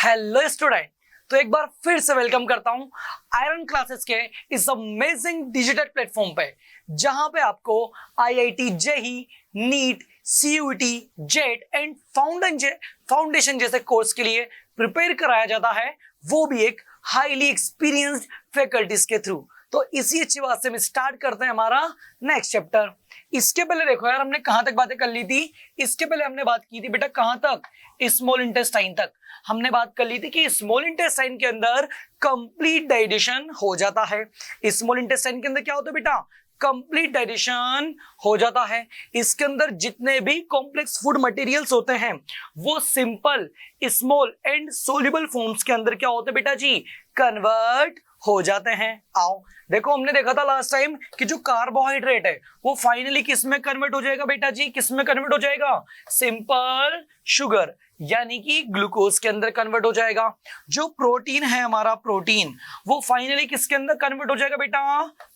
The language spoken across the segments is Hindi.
हेलो स्टूडेंट, तो एक बार फिर से वेलकम करता हूं आयरन क्लासेस के इस अमेजिंग डिजिटल प्लेटफॉर्म पे, जहां पे आपको IIT JEE, NEET, CUET, JET and foundation जैसे कोर्स के लिए प्रिपेयर कराया जाता है, वो भी एक हाईली एक्सपीरियंस्ड फैकल्टीज के थ्रू। तो इसी अच्छी बात से हम स्टार्ट करते हैं हमारा नेक्स्ट चैप्टर। इसके पहले देखो यार, हमने कहां तक बातें कर ली थी। इसके पहले हमने बात की थी बेटा कहां तक, स्मॉल इंटेस्टाइन तक। हमने बात कर ली थी कि स्मॉल इंटेस्टाइन के अंदर कंप्लीट डाइजेशन हो जाता है। स्मॉल इंटेस्टाइन के अंदर क्या होता है बेटा, कंप्लीट डाइजेशन हो जाता है। इसके अंदर जितने भी कॉम्प्लेक्स फूड मटेरियल्स होते हैं वो simple, small and soluble forms के अंदर क्या होते हैं बेटा जी, कन्वर्ट हो जाते हैं। आओ देखो, हमने देखा था लास्ट टाइम कि जो कार्बोहाइड्रेट है वो फाइनली किस में कन्वर्ट हो जाएगा बेटा जी, किस में कन्वर्ट हो जाएगा, सिंपल शुगर यानी कि ग्लूकोज के अंदर कन्वर्ट हो जाएगा। जो प्रोटीन है हमारा प्रोटीन, वो फाइनली किसके अंदर कन्वर्ट हो जाएगा बेटा,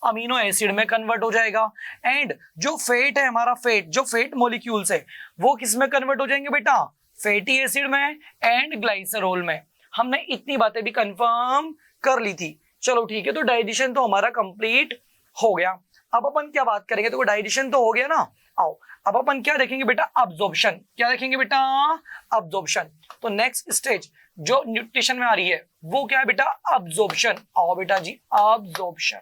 अमीनो एसिड में कन्वर्ट हो जाएगा। एंड जो फेट है हमारा फेट, जो फेट मॉलिक्यूल्स है वो किस में कन्वर्ट हो जाएंगे बेटा, फैटी एसिड में एंड ग्लाइसरोल में। हमने इतनी बातें भी कंफर्म कर ली थी। चलो ठीक है, तो डाइजेशन तो हमारा कंप्लीट हो गया। अब अपन क्या बात करेंगे, तो डाइजेशन तो हो गया ना। आओ अब अपन क्या देखेंगे बेटा, अब्जॉर्प्शन। क्या देखेंगे बेटा, अब्जॉर्प्शन। तो नेक्स्ट स्टेज जो न्यूट्रिशन में आ रही है वो क्या है बेटा, अब्जॉर्प्शन। आओ बेटा जी, अब्जॉर्प्शन।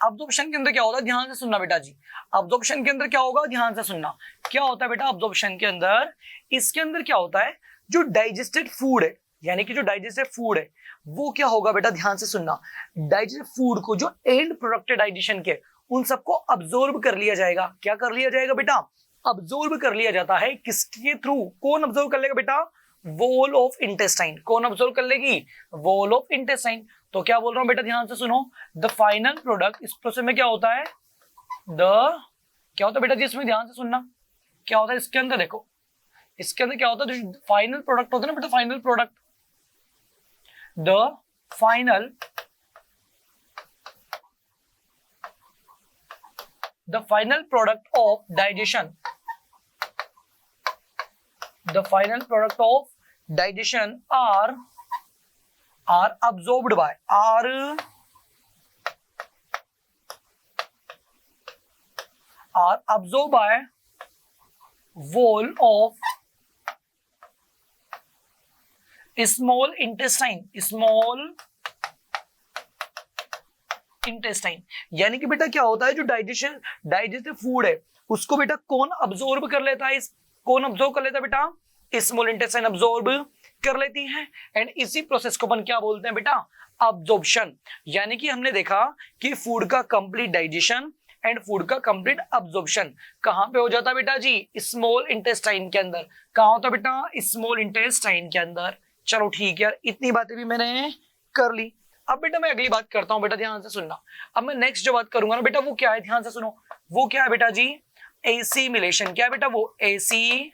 अब्जॉर्प्शन के अंदर क्या होता है, ध्यान से सुनना बेटा जी। अब्जॉर्प्शन के अंदर क्या होगा, ध्यान से सुनना। क्या होता है बेटा अब्जॉर्प्शन के अंदर, इसके अंदर क्या होता है, जो डाइजेस्टेड फूड है यानी कि जो डाइजेस्टेड फूड है वो क्या होगा बेटा, ध्यान से सुनना। डाइजेस्टेड फूड को जो एंड प्रोडक्ट है डाइजेशन के, उन सबको अब्सॉर्ब कर लिया जाएगा। क्या कर लिया जाएगा बेटा, अब्सॉर्ब कर लिया जाता है। किसके थ्रू, कौन अब्सॉर्ब कर लेगा बेटा, वॉल ऑफ इंटेस्टाइन। कौन अब्सॉर्ब कर लेगी, वॉल ऑफ इंटेस्टाइन। तो क्या बोल रहा हूं बेटा, ध्यान से सुनो। द फाइनल प्रोडक्ट, इस प्रोसेस में क्या होता है, क्या होता है बेटा जी, इसमें ध्यान से सुनना। क्या होता है इसके अंदर, देखो इसके अंदर क्या होता है, जो फाइनल प्रोडक्ट होता है ना बेटा, final product, the final product of digestion, the final product of digestion are absorbed by, are absorbed by wall of small intestine, small intestine. यानी कि बेटा क्या होता है, जो डाइजेस्टिव फूड है उसको बेटा कौन अब्सॉर्ब कर लेता है, कौन अब्सॉर्ब कर लेता है बेटा, स्मॉल इंटेस्टाइन अब्सॉर्ब कर लेती है। एंड इसी प्रोसेस को अपन क्या बोलते हैं बेटा, अब्जॉर्प्शन। यानी कि हमने देखा कि फूड का कंप्लीट डाइजेशन एंड फूड का कंप्लीट अब्जॉर्प्शन कहां पे हो जाता है बेटा जी, स्मॉल इंटेस्टाइन के अंदर। कहां होता है बेटा, स्मॉल इंटेस्टाइन के अंदर। चलो ठीक है, इतनी बातें भी मैंने कर ली। अब बेटा मैं अगली बात करता हूं, बेटा ध्यान से सुनना। अब मैं नेक्स्ट जो बात करूंगा ना बेटा, वो क्या है, ध्यान से सुनो। वो क्या है बेटा जी, एसिमिलेशन। क्या है बेटा, वो एसिमिलेशन।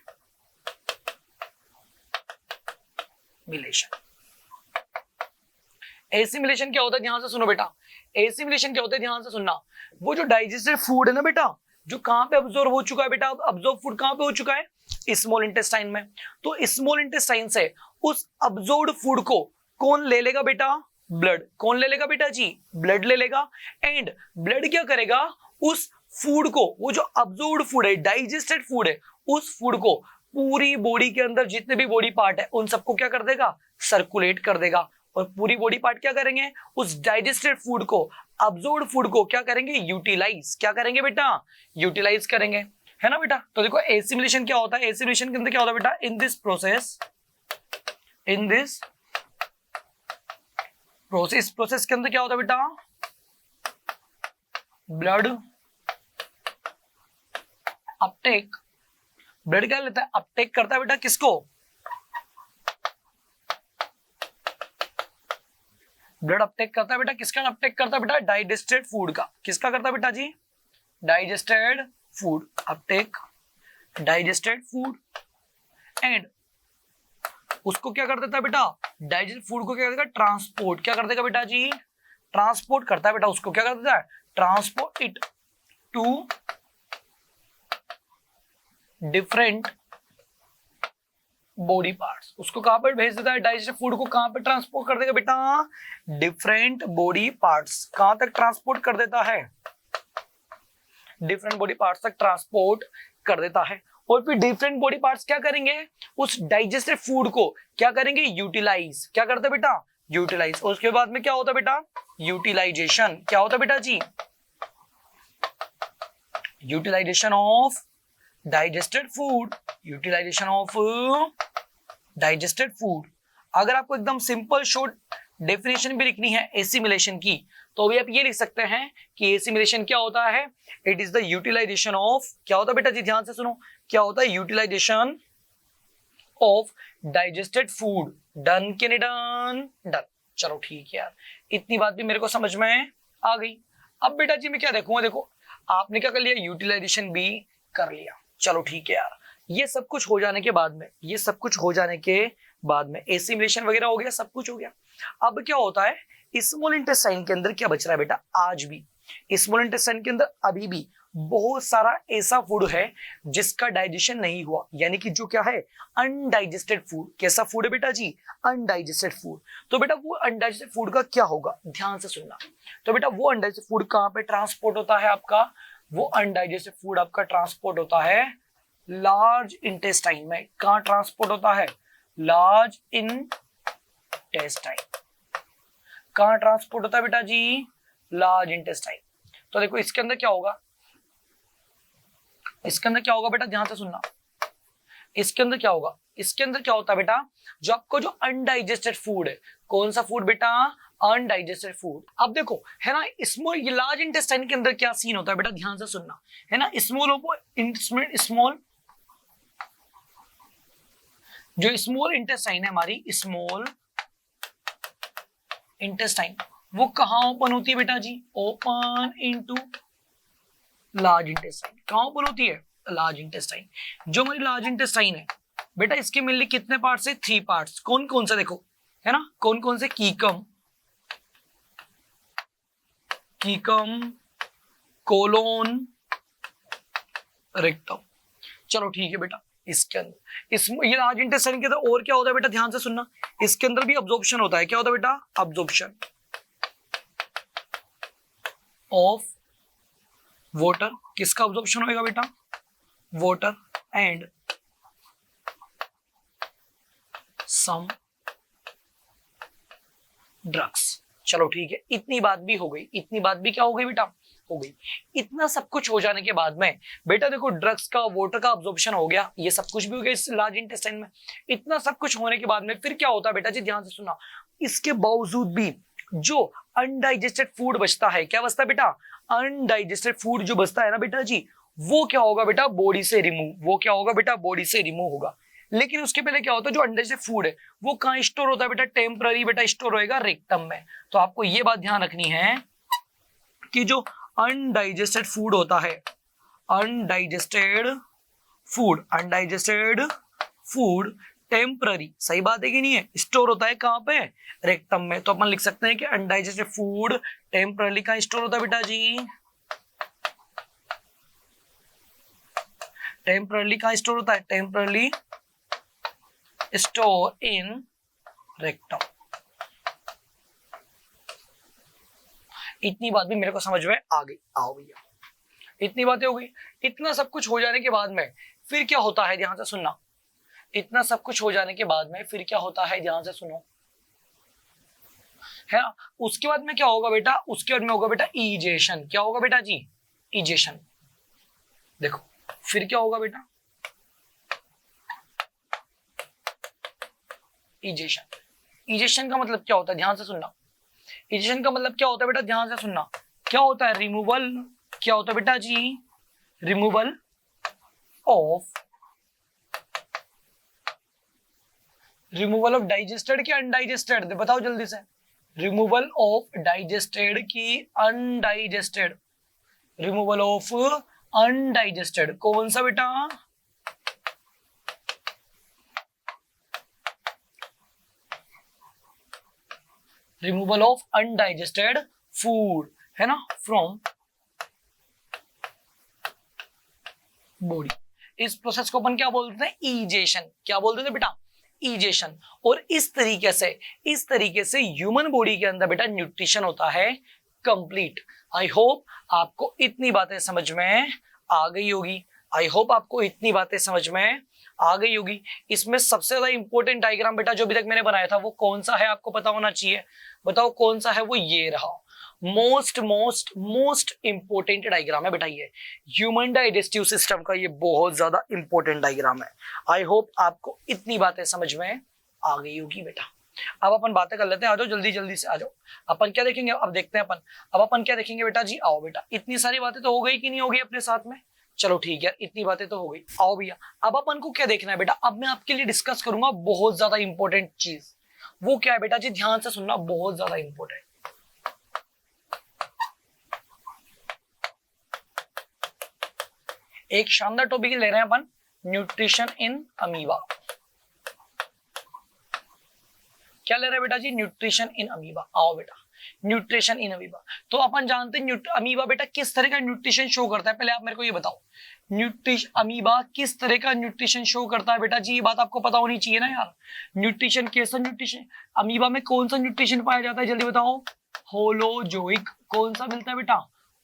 एसिमिलेशन क्या होता है, ध्यान से सुनो बेटा। एसिमिलेशन क्या होता है, ध्यान से सुनना। वो जो डाइजेस्टेड फूड है ना बेटा, जो कहां पे अब्सॉर्ब हो चुका है बेटा, अब्सॉर्ब फूड कहां पे हो चुका है, स्मॉल इंटेस्टाइन में। तो स्मॉल इंटेस्टाइन से उस अब्सॉर्ब्ड फूड को कौन ले लेगा बेटा, ब्लड। कौन ले लेगा बेटा जी, ब्लड ले लेगा। एंड ब्लड क्या करेगा, उस फूड को, वो जो अब्सॉर्ब्ड फूड है, डाइजेस्टेड फूड है, उस फूड को पूरी बॉडी के अंदर जितने भी बॉडी पार्ट है उन सबको क्या कर देगा, सर्कुलेट कर देगा। और पूरी बॉडी पार्ट क्या करेंगे, उस डाइजेस्टेड फूड को, अब्सॉर्ब्ड फूड को क्या करेंगे, यूटिलाइज। क्या करेंगे बेटा, यूटिलाइज करेंगे, है ना बेटा। तो देखो एसिमिलेशन क्या होता है, एसिमिलेशन के अंदर क्या होता है बेटा, इन दिस प्रोसेस प्रोसेस के अंदर क्या होता है बेटा, ब्लड अपटेक। ब्लड क्या लेता है, अपटेक करता है बेटा, किसको, ब्लड अपटेक करता है बेटा, किसका अपटेक करता है बेटा, डाइजेस्टेड फूड का। किसका करता है बेटा जी, digested food uptake, digested food. And उसको क्या कर देता है बेटा, डाइजेस्ट फूड को क्या कर देगा, ट्रांसपोर्ट। क्या कर देगा बेटा जी, ट्रांसपोर्ट करता है बेटा, उसको क्या कर देता है, transport it to different body parts. उसको कहां पर भेज देता है, डाइजेस्टिव फूड को कहां पर ट्रांसपोर्ट कर देगा बेटा, डिफरेंट बॉडी पार्ट्स। कहां तक ट्रांसपोर्ट कर देता है, डिफरेंट बॉडी पार्ट्स तक ट्रांसपोर्ट कर देता है। और फिर डिफरेंट बॉडी पार्ट्स क्या करेंगे, उस डाइजेस्टेड फूड को क्या करेंगे, यूटिलाइज। क्या करते हैं बेटा, यूटिलाइज। और उसके बाद में क्या होता है बेटा, यूटिलाइजेशन। क्या होता है बेटा जी, utilisation of digested food, utilisation of digested food. अगर आपको एकदम सिंपल शॉर्ट डेफिनेशन भी लिखनी है एसिमिलेशन की, तो भी आप ये लिख सकते हैं कि एसिमिलेशन क्या होता है, it is the utilization of, क्या होता है बेटा जी, ध्यान से सुनो, क्या होता है, utilization of digested food. Done के नहीं डन, डन। चलो ठीक है यार, इतनी बात भी मेरे को समझ में आ गई। अब बेटा जी मैं क्या देखूंगा, देखो आपने क्या कर लिया, यूटिलाइजेशन भी कर लिया। चलो ठीक है यार, ये सब कुछ हो जाने के बाद में, ये सब कुछ हो जाने के बाद में एसिमिलेशन वगैरह हो गया, सब कुछ हो गया। अब क्या होता है, स्मॉल इंटेस्टाइन के अंदर क्या बच रहा है बेटा, आज भी स्मॉल इंटेस्टाइन के अंदर अभी भी बहुत सारा ऐसा फूड है जिसका डाइजेशन नहीं हुआ, यानी कि जो क्या है, अनडाइजेस्टेड फूड। कैसा फूड है बेटा जी, अनडाइजेस्टेड फूड। तो बेटा वो अनडाइजेस्टेड फूड का क्या होगा, ध्यान से सुनना। तो बेटा वो अनडाइजेस्टेड फूड कहां पे ट्रांसपोर्ट होता है आपका, वो अनडाइजेस्टेड फूड आपका ट्रांसपोर्ट होता है लार्ज इंटेस्टाइन में। कहां ट्रांसपोर्ट होता है, लार्ज इंटेस्टाइन। कहां ट्रांसपोर्ट होता है बेटा जी, लार्ज इंटेस्टाइन। तो देखो इसके अंदर क्या होगा, इसके अंदर क्या होगा बेटा, ध्यान से सुनना। इसके अंदर क्या होगा, इसके अंदर क्या होता है बेटा, जो आपको जो अनडाइजेस्टेड फूड है, कौन सा फूड बेटा, अनडाइजेस्टेड फूड। अब देखो है ना, स्मॉल, ये लार्ज इंटेस्टाइन के अंदर क्या सीन होता है बेटा, ध्यान से सुनना, है ना। स्मॉल जो स्मॉल इंटेस्टाइन है हमारी, स्मॉल इंटेस्टाइन, वो कहां ओपन होती है बेटा जी, ओपन इनटू लार्ज इंटेस्टाइन। कहां ओपन होती है, लार्ज इंटेस्टाइन। जो हमारी लार्ज इंटेस्टाइन है बेटा, इसके मिलने कितने पार्ट्स है, 3 पार्ट्स। कौन कौन से देखो, है ना, कौन कौन से, कीकम, कीकम, कोलोन, रेक्टम। चलो ठीक है बेटा, इसके अंदर ये लार्ज इंटेस्टाइन के अंदर और क्या होता है बेटा, ध्यान से सुनना। इसके अंदर भी अब्जॉर्प्शन होता है। क्या होता है बेटा, अब्जॉर्प्शन ऑफ वाटर। किसका अब्जॉर्प्शन होगा बेटा, वाटर एंड सम ड्रग्स। चलो ठीक है, इतनी बात भी हो गई, इतनी बात भी क्या हो गई बेटा, हो गई। इतना सब कुछ हो जाने के बाद में बेटा देखो, ड्रग्स का, वाटर का अब्जॉर्प्शन हो गया, ये सब कुछ भी हो गया इस लार्ज इंटेस्टाइन में। इतना सब कुछ होने के बाद में फिर क्या होता है बेटा जी, ध्यान से सुना। इसके बावजूद भी जो अनडाइजेस्टेड फूड बचता है, क्या बचता है बेटा, अनडाइजेस्टेड फूड जो बचता है ना बेटा जी, वो क्या होगा बेटा, बॉडी से रिमूव। वो क्या होगा बेटा, बॉडी से रिमूव होगा। लेकिन उसके पहले क्या होता है, जो अनडाइजेस्टेड फूड है वो कहां स्टोर होता है बेटा, टेम्पररी बेटा स्टोर होएगा रेक्टम में। तो आपको ये बात ध्यान रखनी है कि जो अनडाइजेस्टेड फूड होता है, अनडाइजेस्टेड फूड टेम्पररी, सही बात है कि नहीं है, स्टोर होता है कहां पे, रेक्टम में। तो अपन लिख सकते हैं कि अनडाइजेस्टेड फूड टेम्पररी कहां स्टोर होता है बेटा जी, टेम्पररी कहां स्टोर होता है, टेम्पररी स्टोर इन रेक्टम। इतनी बात भी मेरे को समझ में आ गई। आओ भैया, इतनी बातें हो गई। इतना सब कुछ हो जाने के बाद में फिर क्या होता है, ध्यान से सुनना। इतना सब कुछ हो जाने के बाद में फिर क्या होता है, ध्यान से सुनो, है ना। उसके बाद में क्या होगा बेटा, उसके बाद में होगा बेटा इजेशन। क्या होगा बेटा जी, इजेशन। देखो फिर क्या होगा बेटा, इजेशन। इजेशन का मतलब क्या होता है, ध्यान से सुनना। इजेशन का मतलब क्या होता है बेटा, ध्यान से सुनना। क्या होता है, रिमूवल। क्या होता है बेटा जी, रिमूवल ऑफ डाइजेस्टेड की अनडाइजेस्टेड, बताओ जल्दी से। रिमूवल ऑफ डाइजेस्टेड की अनडाइजेस्टेड, रिमूवल ऑफ अनडाइजेस्टेड। कौन सा बेटा, रिमूवल ऑफ अनडाइजेस्टेड फूड, है ना, फ्रॉम बॉडी। इस प्रोसेस को अपन क्या बोलते हैं, इजेशन। क्या बोलते थे बेटा, इजेशन। और इस तरीके से ह्यूमन बॉडी के अंदर बेटा न्यूट्रिशन होता है कंप्लीट। आई होप आपको इतनी बातें समझ में आ गई होगी। इसमें सबसे ज्यादा इंपॉर्टेंट डायग्राम बेटा जो अभी तक मैंने बनाया था वो कौन सा है, आपको पता होना चाहिए। बताओ कौन सा है वो? ये रहा। मोस्ट इंपॉर्टेंट डायग्राम है बेटा ये, ह्यूमन डाइजेस्टिव सिस्टम का ये बहुत ज्यादा इंपॉर्टेंट डायग्राम है। आई होप आपको इतनी बातें समझ में आ गई होगी बेटा। अब अपन बातें कर लेते हैं, आ जाओ जल्दी से आ जाओ। अपन क्या देखेंगे अब? देखते हैं अपन क्या देखेंगे बेटा जी। आओ बेटा, इतनी सारी बातें तो हो गई कि नहीं हो गई अपने साथ में? चलो ठीक है, इतनी बातें तो हो गई। आओ भैया, अब अपन को क्या देखना है बेटा? अब मैं आपके लिए डिस्कस करूंगा बहुत ज्यादा इंपॉर्टेंट चीज। वो क्या है बेटा जी? ध्यान से सुनना, बहुत ज्यादा इंपॉर्टेंट। एक शानदार टॉपिक ले रहे हैं अपन, न्यूट्रिशन इन अमीबा। क्या ले रहे हैं बेटा जी? Nutrition in amoeba. आओ बेटा, न्यूट्रिशन इन अमीबा। तो अपन जानते हैं अमीबा बेटा किस तरह का न्यूट्रिशन शो करता है। पहले आप मेरे को ये बताओ, अमीबा किस तरह का न्यूट्रिशन शो करता है बेटा जी? ये बात आपको पता होनी चाहिए ना यार। न्यूट्रिशन कैसा न्यूट्रिशन, अमीबा में कौन सा न्यूट्रिशन पाया जाता है? जल्दी बताओ। होलोजोइक। कौन सा मिलता है बेटा?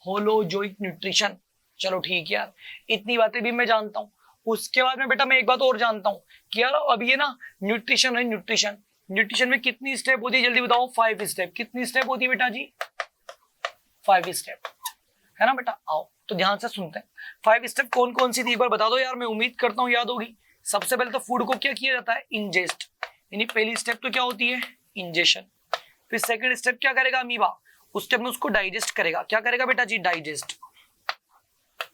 Holozoic nutrition. चलो ठीक है यार, इतनी बातें भी मैं जानता हूँ। उसके बाद में बेटा मैं एक बात और जानता हूँ कि यार अब ये ना न्यूट्रिशन है, न्यूट्रिशन में कितनी स्टेप होती है? जल्दी बताओ। 5 स्टेप। कितनी स्टेप होती है बेटा जी? 5 स्टेप, है ना बेटा? आओ तो ध्यान से सुनते हैं। 5 स्टेप कौन कौन सी थी एक बार बता दो यार, मैं उम्मीद करता हूँ याद होगी। सबसे पहले तो फूड को क्या किया जाता है? इंजेस्ट, यानी पहली स्टेप तो क्या होती है? इंजेशन। फिर सेकंड स्टेप क्या करेगा अमीबा? उस स्टेप में उसको डाइजेस्ट करेगा। क्या करेगा बेटा जी? डाइजेस्ट।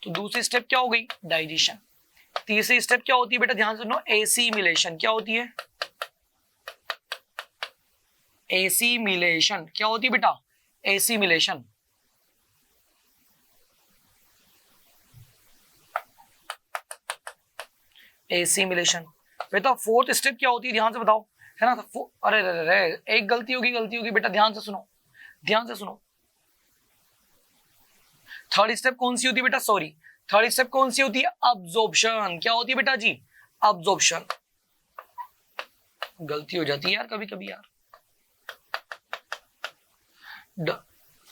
तो दूसरी स्टेप क्या हो गई? डाइजेशन। तीसरी स्टेप क्या होती है बेटा? ध्यान से सुनो, एसिमिलेशन। क्या होती है? एसिमिलेशन। क्या होती है बेटा? एसिमिलेशन। एसिमिलेशन। बेटा फोर्थ स्टेप क्या होती है? ध्यान से बताओ, है ना? अरे एक गलती होगी बेटा, ध्यान से सुनो। थर्ड स्टेप कौन सी होती है बेटा? थर्ड स्टेप कौन सी होती है? अब्जॉर्प्शन। क्या होती है बेटा जी? अब्जॉर्प्शन। गलती हो जाती है यार कभी यार।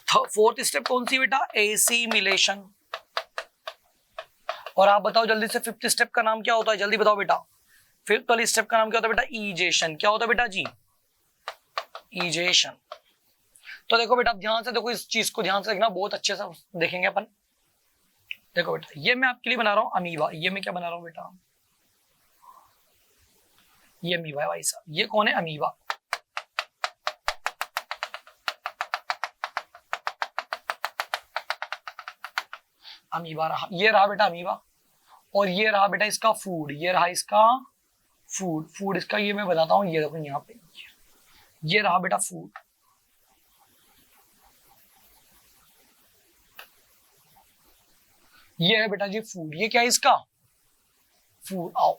फोर्थ स्टेप कौन सी बेटा? एसिमिलेशन। और आप बताओ जल्दी से, फिफ्थ स्टेप का नाम क्या होता है? जल्दी बताओ बेटा। फिफ्थ वाली स्टेप का नाम क्या होता है बेटा? इजेशन। क्या होता है बेटा जी? इजेशन। तो देखो बेटा, ध्यान से देखो, इस चीज को ध्यान से देखना, बहुत अच्छे से देखेंगे अपन। देखो बेटा, ये मैं आपके लिए बना रहा हूं अमीबा। ये मैं क्या बना रहा हूं बेटा? ये अमीबा है भाई साहब। ये कौन है? अमीबा। अमीबा रहा, ये रहा बेटा अमीबा। और ये रहा बेटा इसका फूड। ये रहा इसका फूड इसका, ये मैं बताता हूं। ये देखो यहाँ पे, ये रहा बेटा फूड। ये है बेटा जी फूड। ये क्या है इसका? फूड। आओ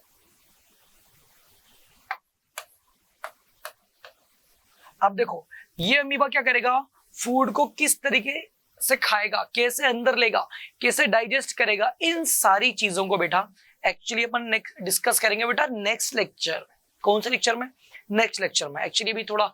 अब देखो, ये अमीबा क्या करेगा? फूड को किस तरीके से खाएगा, कैसे अंदर लेगा, कैसे डाइजेस्ट करेगा, इन सारी चीजों को बेटा एक्चुअली अपन नेक्स्ट डिस्कस करेंगे बेटा नेक्स्ट लेक्चर। कौन से लेक्चर में? नेक्स्ट लेक्चर में। एक्चुअली भी थोड़ा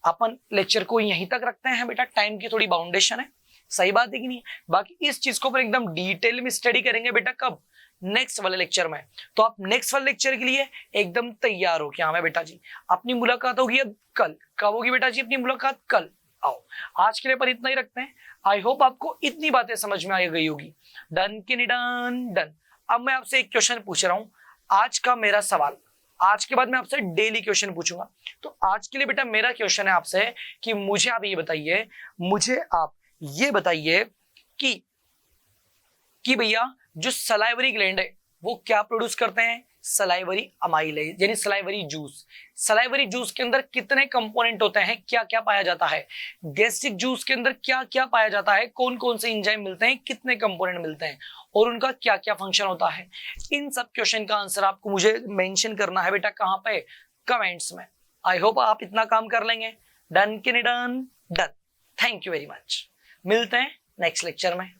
अपन लेक्चर को यहीं तक रखते हैं बेटा, टाइम की थोड़ी बाउंडेशन है। सही बात है कि नहीं? बाकी इस चीज को अपन एकदम डिटेल में स्टडी करेंगे बेटा कब? नेक्स्ट वाले लेक्चर में। तो आप नेक्स्ट वाले लेक्चर के लिए एकदम तैयार हो क्या? हमें बेटा जी अपनी मुलाकात होगी अब कल। कब होगी बेटा जी अपनी मुलाकात? कल। आओ आज के लिए पर इतना ही रखते हैं। आई होप आपको इतनी बातें समझ में आ गई होगी। डन कि नहीं? डन। अब मैं आपसे एक क्वेश्चन पूछ रहा हूं, आज का मेरा सवाल। आज के बाद मैं आपसे डेली क्वेश्चन पूछूंगा। तो आज के लिए बेटा मेरा क्वेश्चन है आपसे कि मुझे आप ये बताइए कि भैया जो सलाइवरी ग्लैंड है वो क्या प्रोड्यूस करते हैं? सलाइवरी अमाइलेज, यानी सलाइवरी जूस। सलाइवरी जूस के अंदर कितने कंपोनेंट होते हैं? क्या क्या पाया जाता है? गैस्ट्रिक जूस के अंदर क्या क्या पाया जाता है? कौन कौन से एंजाइम मिलते हैं? कितने कंपोनेंट मिलते हैं? और उनका क्या क्या फंक्शन होता है? इन सब क्वेश्चन का आंसर आपको मुझे मेंशन करना है बेटा। कहां पे? कमेंट्स में। आई होप आप इतना काम कर लेंगे। डन कि नहीं? Done. Thank you very much. मिलते हैं नेक्स्ट लेक्चर में।